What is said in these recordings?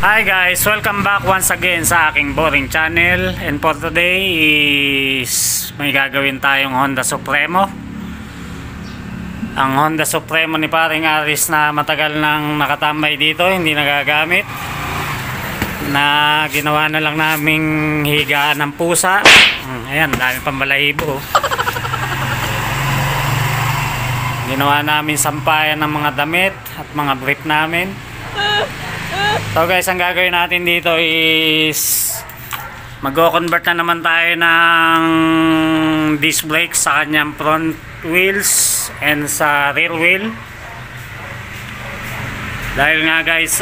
Hi guys, welcome back once again sa aking boring channel. And for today is may gagawin tayong Honda Supremo. Ang Honda Supremo ni paring Aris na matagal nang nakatambay dito, hindi nagagamit, na ginawa na lang naming higaan ng pusa. Ayan, dami pang balahibo. Ginawa namin sampayan ng mga damit at mga brief namin. So guys, ang gagawin natin dito is mag-convert na naman tayo ng disc brake sa kanyang front wheels and sa rear wheel. Dahil nga guys,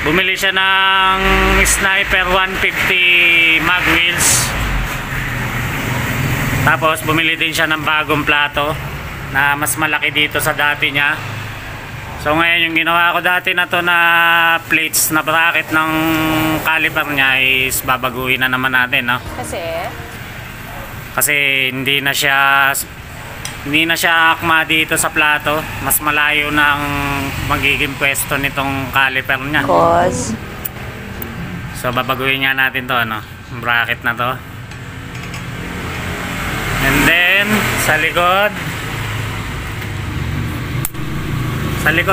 bumili siya ng Sniper 150 mag wheels. Tapos bumili din siya ng bagong plato na mas malaki dito sa dati niya. So ngayon yung ginawa ko dati na to na plates na bracket ng caliper niya is babaguhin na naman natin, no? Kasi hindi na siya akma dito sa plato. Mas malayo ng magiging pwesto nitong caliper niya. So babaguhin nga natin to, no? Bracket na to. And then sa likod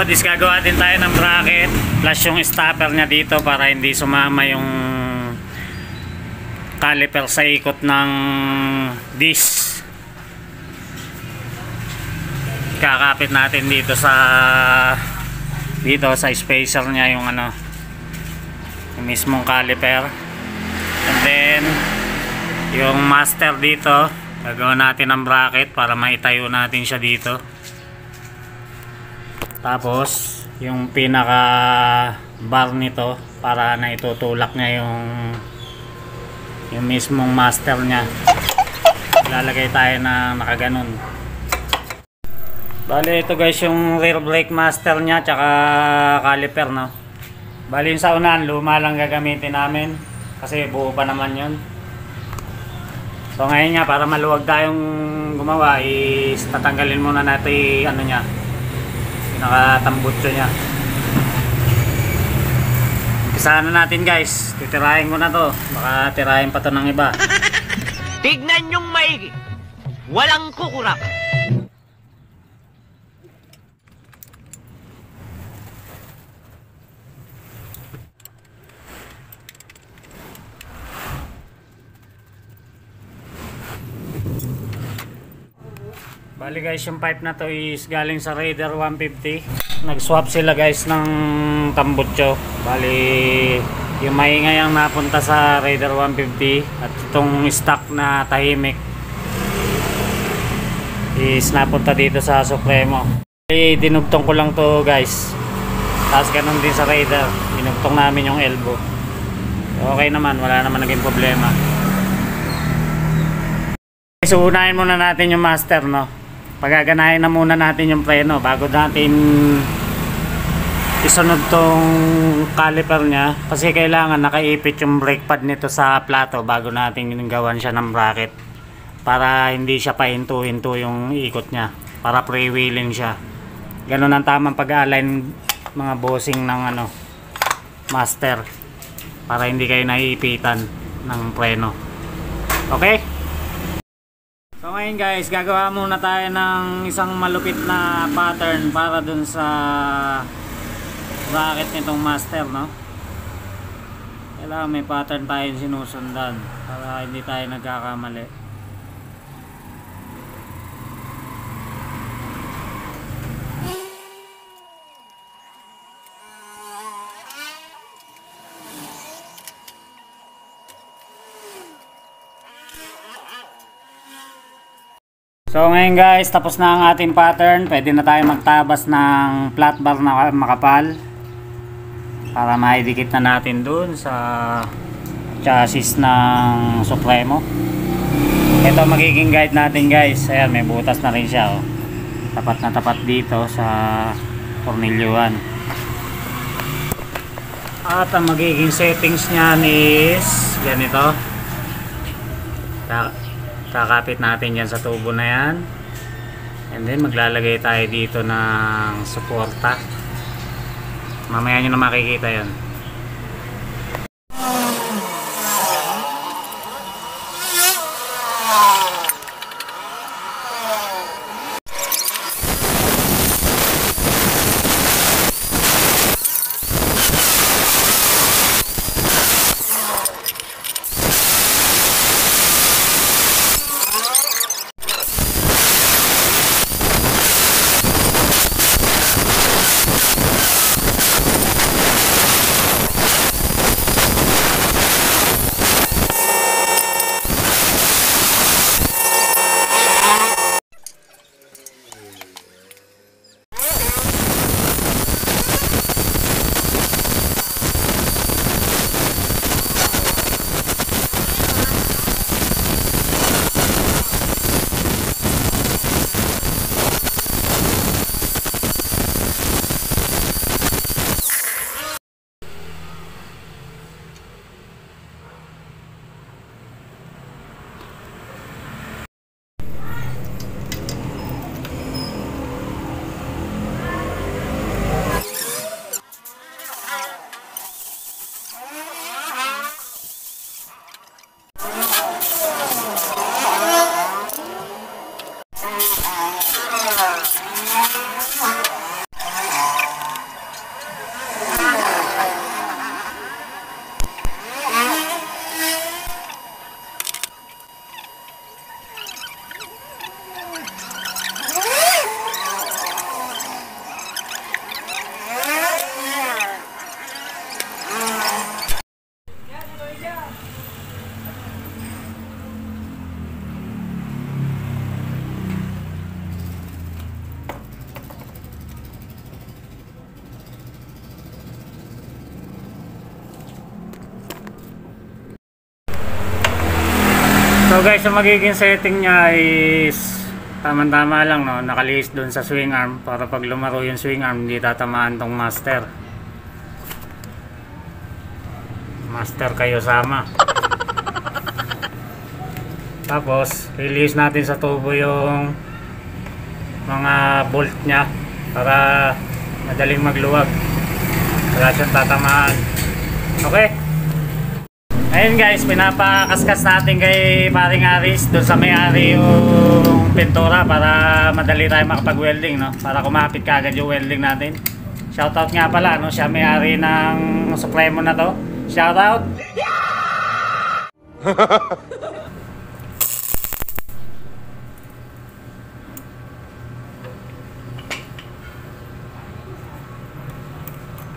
is gagawa din tayo ng bracket plus yung stopper niya dito para hindi sumama yung caliper sa ikot ng disc. Kakapit natin dito sa spacer niya yung yung mismong caliper. And then yung master dito, gagawa natin ng bracket para maitayo natin siya dito. Tapos yung pinaka bar nito para na itutulak niya yung mismong master niya. Lalagay tayo na nakaganon. Bali ito guys yung rear brake master niya tsaka caliper, no? Bali yung sa unahan luma lang gagamitin namin kasi buo pa naman yun. So ngayon nga, para maluwag tayong gumawa is tatanggalin muna natin niya, nakatambutso niya. Umpisahan na natin guys. Titirahin ko na to. Baka tirahin pa to ng iba. Tignan nyong maigi. Walang kukurap. Bali guys, yung pipe na to is galing sa Raider 150. Nag-swap sila guys ng tambutso. Bali yung maingay ang napunta sa Raider 150 at itong stock na tahimik is napunta dito sa Supremo. Bali dinugtong ko lang to guys. Tapos ganun din sa Raider, dinugtong namin yung elbow. Okay naman, wala naman naging problema. So unahin muna natin yung master, no? Pagaganahin na muna natin yung preno bago natin isunod tong caliper niya, kasi kailangan nakaipit yung brake pad nito sa plato bago natin gawan siya ng bracket para hindi siya pahinto-hinto yung ikot niya, para freewheeling siya. Ganun ang tamang pag-align mga bossing ng master para hindi kayo naiipitan ng preno. Okay? So ngayon guys, gagawa muna tayo ng isang malupit na pattern para dun sa bracket nitong master, no? Kailangan may pattern tayong sinusundan para hindi tayo nagkakamali. So ngayon guys, tapos na ang ating pattern. Pwede na tayo magtabas ng flat bar na makapal para maidikit na natin dun sa chassis ng Supremo. Ito magiging guide natin guys. Ayan, may butas na rin siya, oh. Tapat na tapat dito sa tornilyuhan. At ang magiging settings niyan is ganito. Kakapit natin yan sa tubo na yan. And then maglalagay tayo dito ng suporta. Mamaya nyo na makikita yan. So guys, ang magiging setting niya is tama-tama lang, no? Nakalihis doon sa swing arm para pag lumaro yung swing arm hindi tatamaan tong master. Master kayo sama. Tapos release natin sa tubo yung mga bolt niya para madaling magluwag. Wala siyang tatamaan. Okay? Ayun guys, pinapakaskas natin kay paring Aris doon sa may-ari yung pintura para madali tayo makapag-welding, no? Para kumapit kaagad yung welding natin. Shoutout nga pala, no? Siya may-ari ng Supremo na to. Shoutout!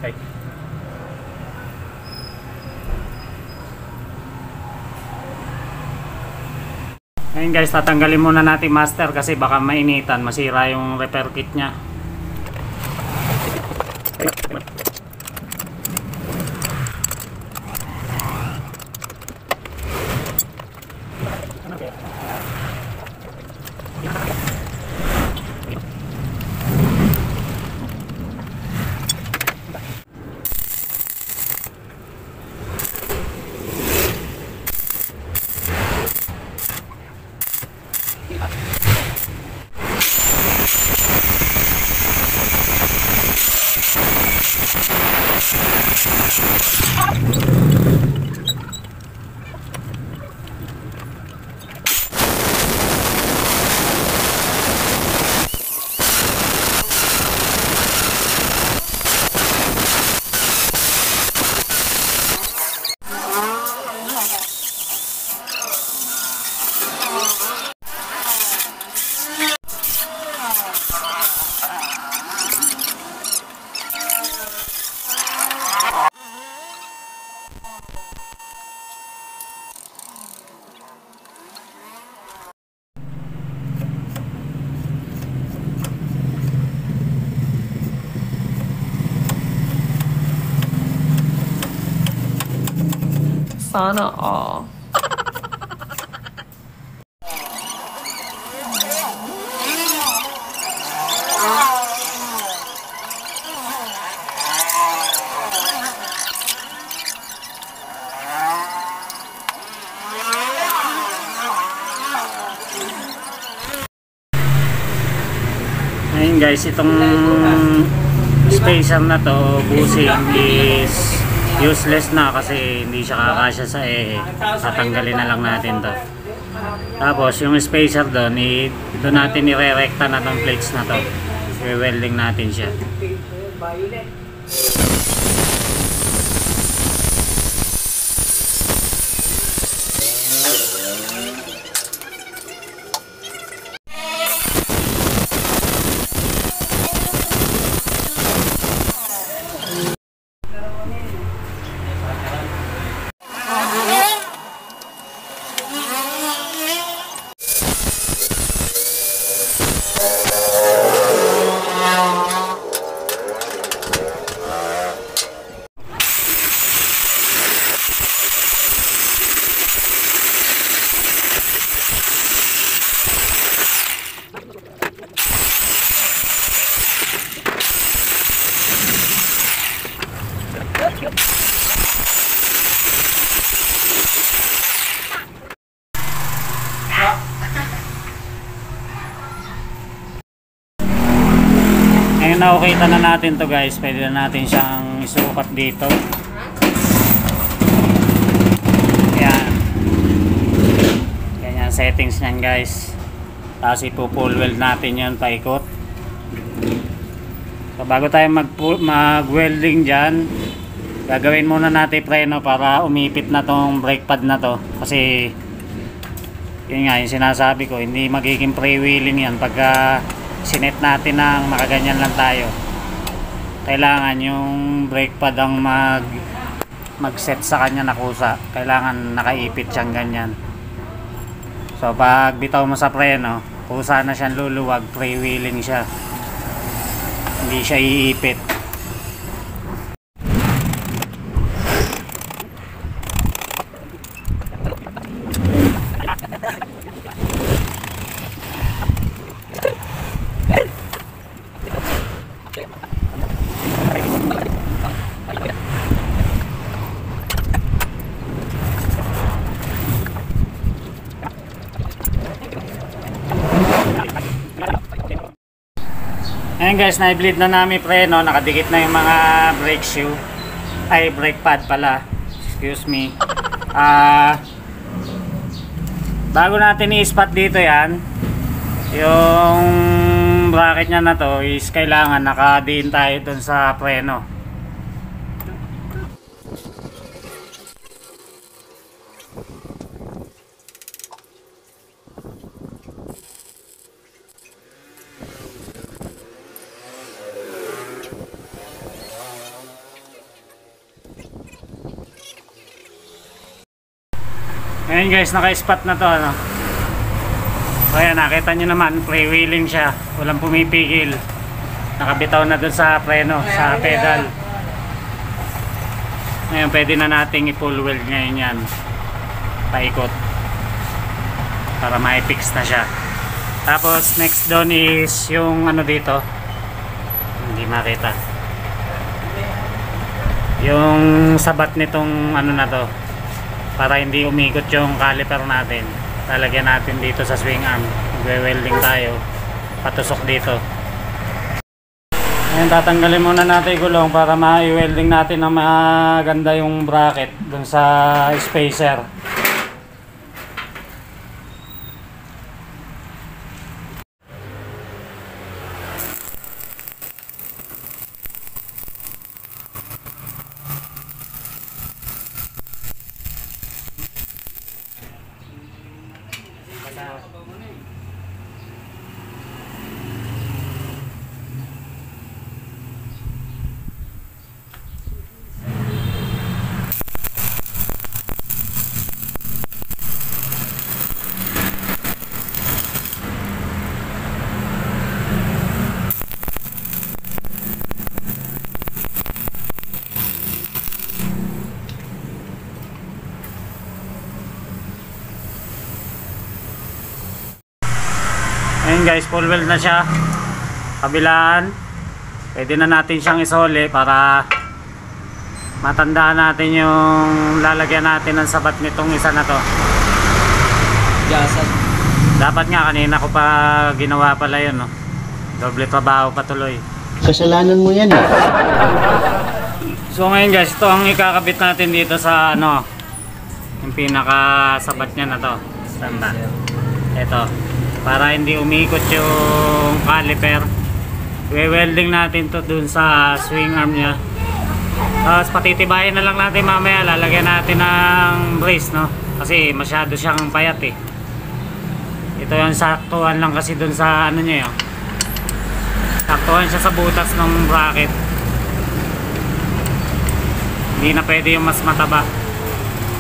Okay. Ngayon guys, tatanggalin muna natin master kasi baka mainitan, masira yung repair kit nya. Sana all. Ayun guys, itong spacer na to, bushing is useless na kasi hindi siya kakasya sa tatanggalin na lang natin to. Tapos yung spacer doon, doon natin ire-recta na tong plates na to. I-welding natin siya. Ngayon nakukita na natin to guys, pwede na natin siyang isukat dito. Yan. Ganyan settings nyan guys. Tapos ipo-full weld natin yan paikot. So bago tayo mag-welding dyan, gagawin muna natin preno para umipit na tong brake pad na to. Kasi yun nga yung sinasabi ko, hindi magiging freewheeling yan pagka sinet natin ng makaganyan lang tayo. Kailangan yung brake pad ang mag-set sa kanya na kusa. Kailangan nakaipit siyang ganyan. So pag bitaw mo sa preno, kusa na siyang luluwag, freewheeling siya. Hindi siya iipit. Ayan guys, na-bleed na namin preno, nakadikit na yung mga brake shoe, ay brake pad pala, excuse me. Bago natin i-spot dito yan, yung bracket nya na to is kailangan nakadiin tayo dun sa preno. Ngayon guys, naka-spot na to ano. So ayan, nakita nyo naman, freewheeling siya, walang pumipigil. Nakabitaw na dun sa preno, sa pedal. Ngayon pwede na nating i-full weld ngayon yan, paikot, para ma-fix na siya. Tapos next doon is yung ano dito, hindi makita, yung sabat nitong ano na to, para hindi umikot yung caliper natin. Lalagyan natin dito sa swing arm, magwe-welding tayo, patusok dito. Ngayon tatanggalin muna natin yung gulong para ma-welding natin na maganda yung bracket dun sa spacer. Ayun guys, full weld na siya. Kabilaan. Pwede na natin siyang isole para matandaan natin yung lalagyan natin ng sabat nitong isa na to. Gasan. Dapat nga kanina ko pa ginawa pala yun, no? Doble trabaho pa tuloy. Kasalanan mo yan eh. So ngayon guys, ito ang ikakabit natin dito sa ano, yung pinakasabat niya na to. Saan ba? Ito. Para hindi umikot yung caliper. We-welding natin to dun sa swing arm niya. Tapos patitibayin na lang natin mamaya. Lalagyan natin ng brace, no? Kasi masyado siyang payat eh. Ito yung saktuhan lang kasi dun sa ano niya yun. Saktuhan siya sa butas ng bracket. Hindi na pwede yung mas mataba.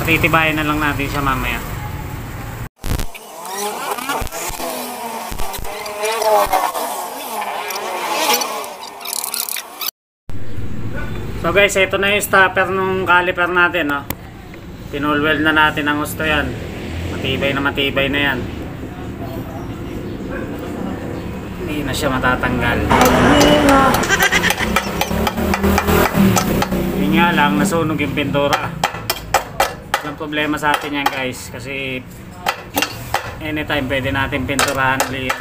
Patitibayin na lang natin siya mamaya. So guys, ito na yung stopper ng caliper natin, no? Pinulweld na natin ang gusto yan. Matibay na yan. Hindi na siya matatanggal. Yun nga lang, nasunog yung pintura. Walang problema sa atin yan guys, kasi anytime pwede natin pinturahan ulit.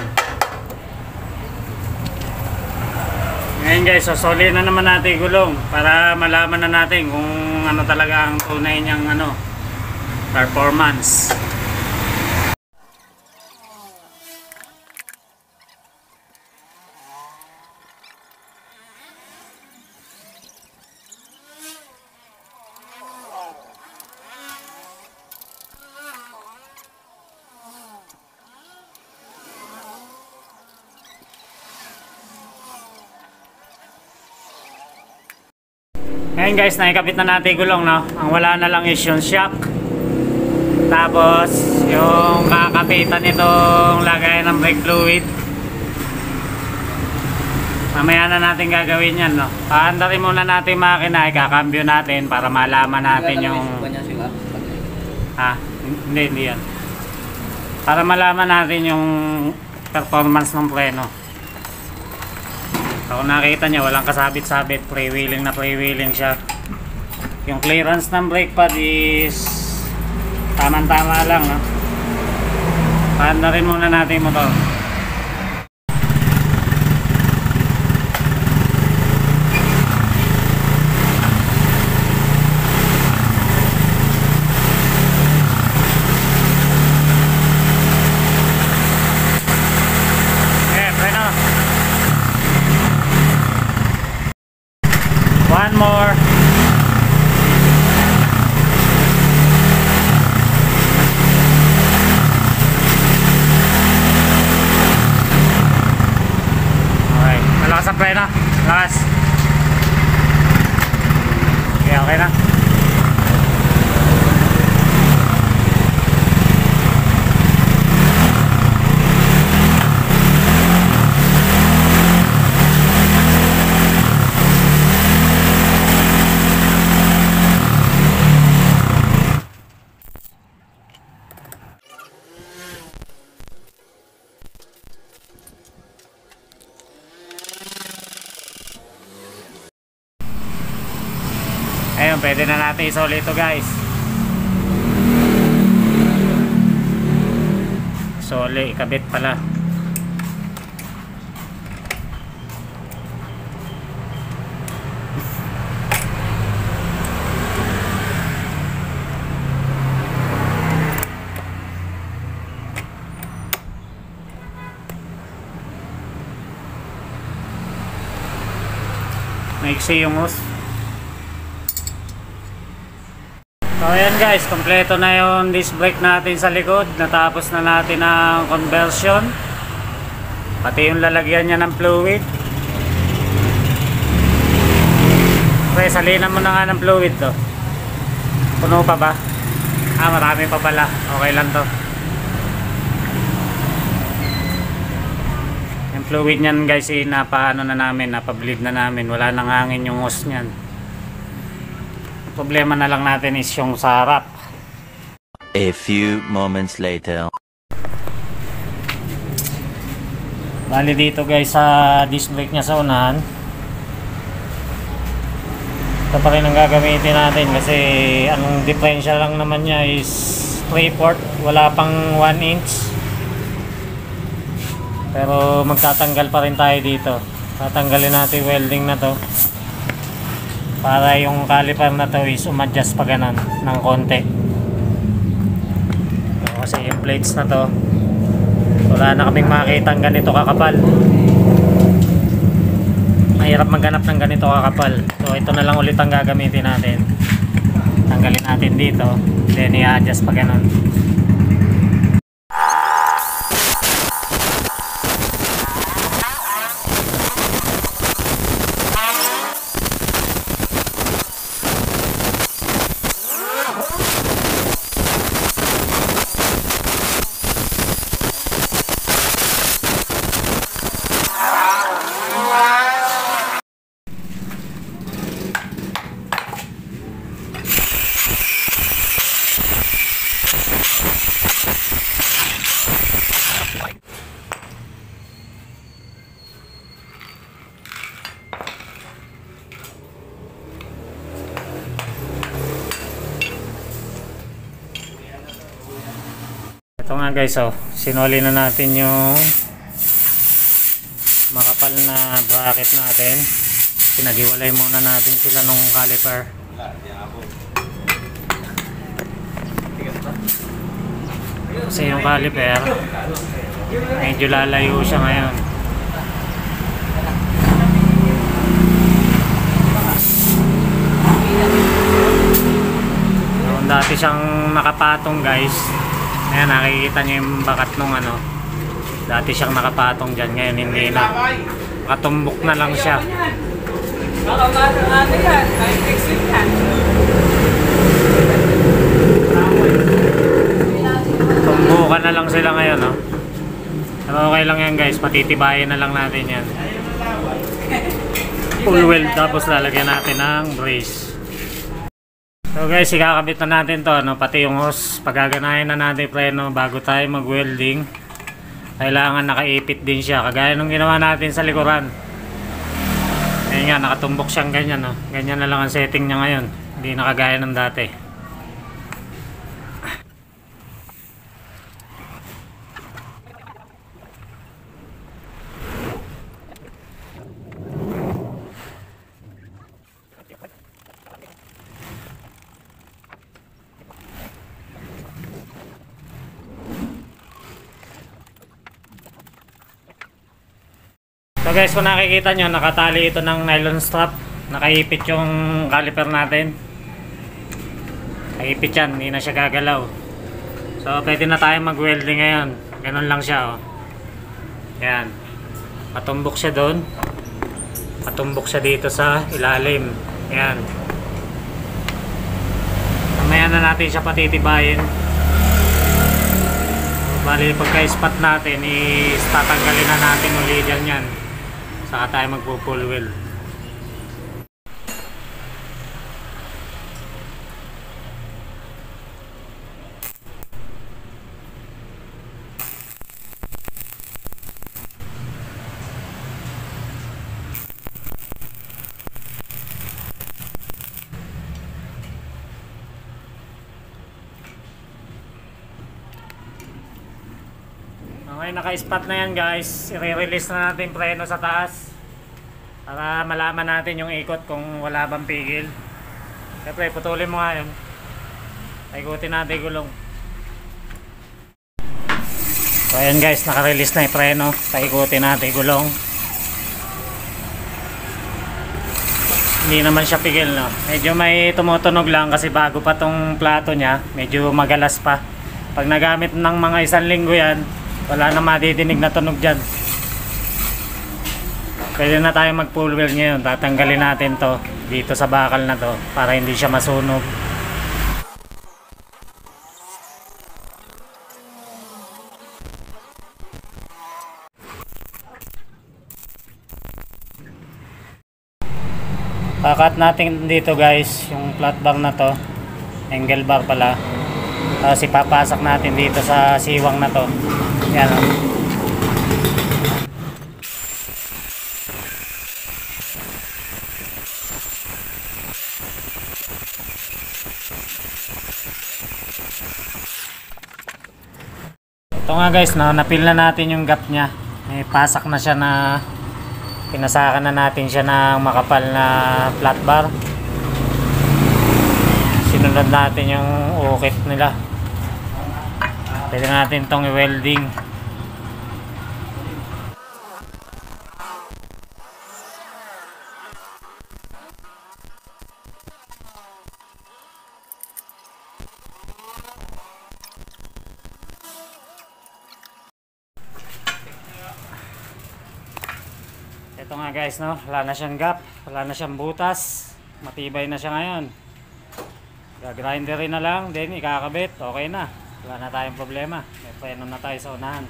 Ngayon guys, sosoli na naman natin gulong para malaman na natin kung ano talaga ang tunay niyang ano, performance. Ngayon guys, naikabit na natin gulong, no? Ang wala na lang is yung shock. Tapos yung kakapitan nitong lagayan ng brake fluid. Mamaya na natin gagawin yan, no? Paandarin muna natin makina, ikakambyo natin para malaman natin yung... Ha? Hindi yan. Para malaman natin yung performance ng preno. So, kung nakita nyo, walang kasabit-sabit, freewheeling na freewheeling siya. Yung clearance ng brake pad is tamang-tama lang, no? Paandarin muna natin yung motor. One more. Okay, malakas ang preno. Malakas. Okay, okay na. Ayun, pwede na natin isoli ito guys. Soli, ikabit pala. Maiksi yung hose. So ayan guys, kompleto na yung disc brake natin sa likod. Natapos na natin ang conversion. Pati yung lalagyan niya ng fluid. Okay, salinan mo na nga ng fluid to. Puno pa ba? Ah, marami pa pala. Okay lang to. Yung fluid niyan guys, napaano na namin, napableed na namin. Wala nang hangin yung hose niyan. Problema na lang natin is yung sa harap. A few moments later. Bali dito guys sa disc brake niya sa unahan. Ito pa rin ang gagamitin natin kasi ang differential lang naman niya is 3/4, wala pang 1 inch. Pero magtatanggal pa rin tayo dito. Tatanggalin natin yung welding na to para yung caliper na to is umadjust pa ganon ng konti. Kasi yung plates na to wala na kaming makitang ganito kakapal. Mahirap maghanap ng ganito kakapal. So ito na lang ulit ang gagamitin natin. Tanggalin natin dito, then i-adjust pa ganon. Ito nga guys, sinuli na natin yung makapal na bracket natin. Pinaghiwalay muna natin sila nung caliper. Kasi yung caliper medyo lalayo siya ngayon. Noon dati siyang nakapatong guys. Ayan, nakikita nyo yung bakat nung ano. Dati siyang nakapatong dyan, ngayon hindi na. Nakatumbok na lang siya. Tumbukan na lang sila ngayon, no? Pero okay lang yan guys, patitibayin na lang natin yan. Full weld, tapos lalagyan natin ng brace. So guys, ikakabit na natin to, no? Pati yung hose, pagaganahin na natin preno bago tayo mag-welding. Kailangan nakaipit din siya, kagaya nung ginawa natin sa likuran. Ayun nga, nakatumbok siyang ganyan, no? Ganyan na lang ang setting niya ngayon, hindi nakagaya ng dati. So guys, kung nakikita nyo, nakatali ito ng nylon strap. Nakaipit yung caliper natin. Nakaipit yan, hindi na siya gagalaw. So pwede na tayo mag-welding ngayon. Ganun lang siya, oh. Yan. Patumbok siya doon. Patumbok siya dito sa ilalim. Yan. Mamaya na natin siya patitibayin. Bali, pagka-spot natin, tatanggalin na natin ulit yan. Saka tayo magpo-full weld. Okay, naka-spot na yan guys. I-release na natin preno sa taas para malaman natin yung ikot kung wala bang pigil. Siyempre, putulin mo nga yun. Ikutin natin yung gulong. So ayan guys, naka-release na yung preno. Ikutin natin yung gulong. Hindi naman siya pigil, no? Medyo may tumutunog lang kasi bago pa tong plato niya. Medyo magalas pa. Pag nagamit ng mga 1 linggo yan, wala na madidinig na tunog dyan. Pwede na tayo mag full weld ngayon. Tatanggalin natin to dito sa bakal na to para hindi siya masunog. Kakat natin dito guys yung flat bar na to, angle bar pala. Tapos ipapasak natin dito sa siwang na to. Yan, o. Ito nga guys, no, napil na natin yung gap nya. May pasak na siya na pinasakan na natin siya ng makapal na flat bar. Sinunod natin yung ukit nila. Pwede natin itong i-welding. Ito nga guys, no, wala na siyang gap, wala na siyang butas, matibay na siya ngayon. Gagrinderin na lang, then ikakabit, okay na, wala na tayong problema, may preno na tayo sa unahan.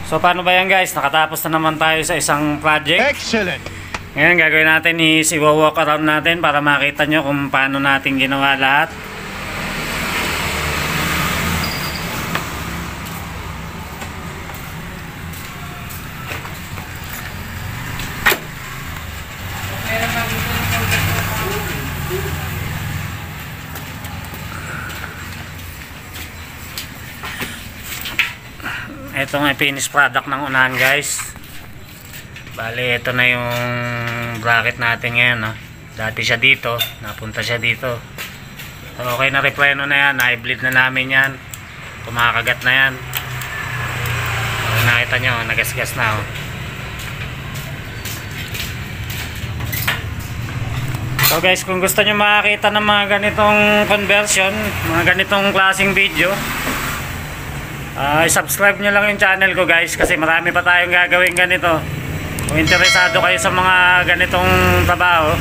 So paano ba yan guys? Nakatapos na naman tayo sa isang project. Excellent! Ngayon gagawin natin is i-walk around natin para makita nyo kung paano natin ginawa lahat. Ito nga finished product ng unahan guys. Bale ito na yung bracket natin ngayon, no? Dati siya dito, napunta siya dito. So, okay na repleno na yan, na-bleed na namin yan, kumakagat na yan. So, nakita nyo, nagasgas na, oh. So guys, kung gusto nyo makakita ng mga ganitong conversion, mga ganitong klaseng video, subscribe nyo lang yung channel ko guys, kasi marami pa tayong gagawin ganito. Kung interesado kayo sa mga ganitong trabaho,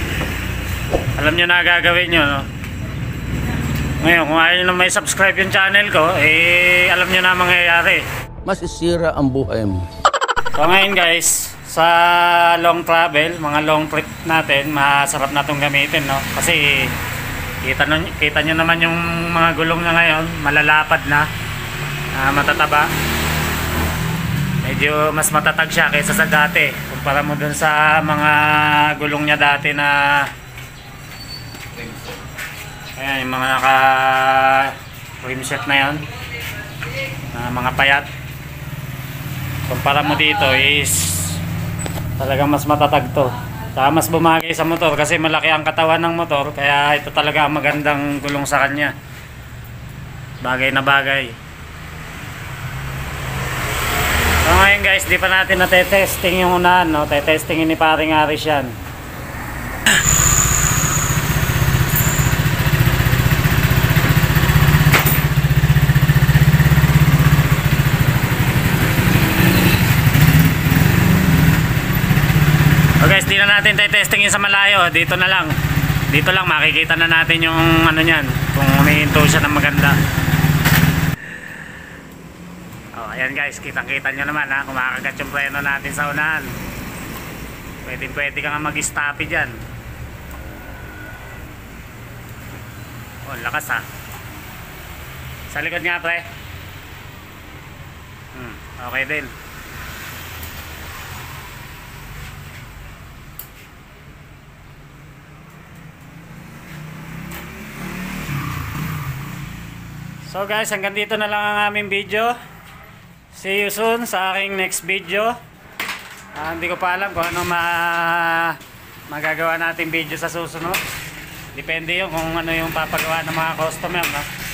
alam nyo na gagawin nyo, no? Ngayon, kung ayaw nyo na may subscribe yung channel ko, eh alam nyo na mangyayari. Masisira ang buhay mo. So ngayon guys, sa long travel, mga long trip natin, masarap na itong gamitin, no? Kasi kita nyo naman yung mga gulong na ngayon, malalapad na. Matataba, medyo mas matatag siya kaysa sa dati kumpara mo dun sa mga gulong niya dati na ayan, yung mga naka rim set na yan, mga payat. Kumpara mo dito is talagang mas matatag to, saka mas bumagay sa motor kasi malaki ang katawan ng motor, kaya ito talaga ang magandang gulong sa kanya, bagay na bagay. So ngayon guys, di pa natin natetesting yung unahan, no? Tetestingin ni paring Aris yan. So guys, di na natin tetestingin sa malayo, dito na lang. Dito lang makikita na natin yung ano niyan, kung umihinto siya ng maganda. Ayan guys, kitang-kita nyo naman, ha, kumakagat yung preno natin sa unahan. Pwede ka nga mag-stoppy dyan. Oh, lakas ha. Sa likod nga pre. Okay din. So guys, hanggang dito na lang ang aming video. See you soon sa aking next video. Hindi ko pa alam kung ano magagawa natin video sa susunod. Depende yun kung ano yung papagawa ng mga customer, no?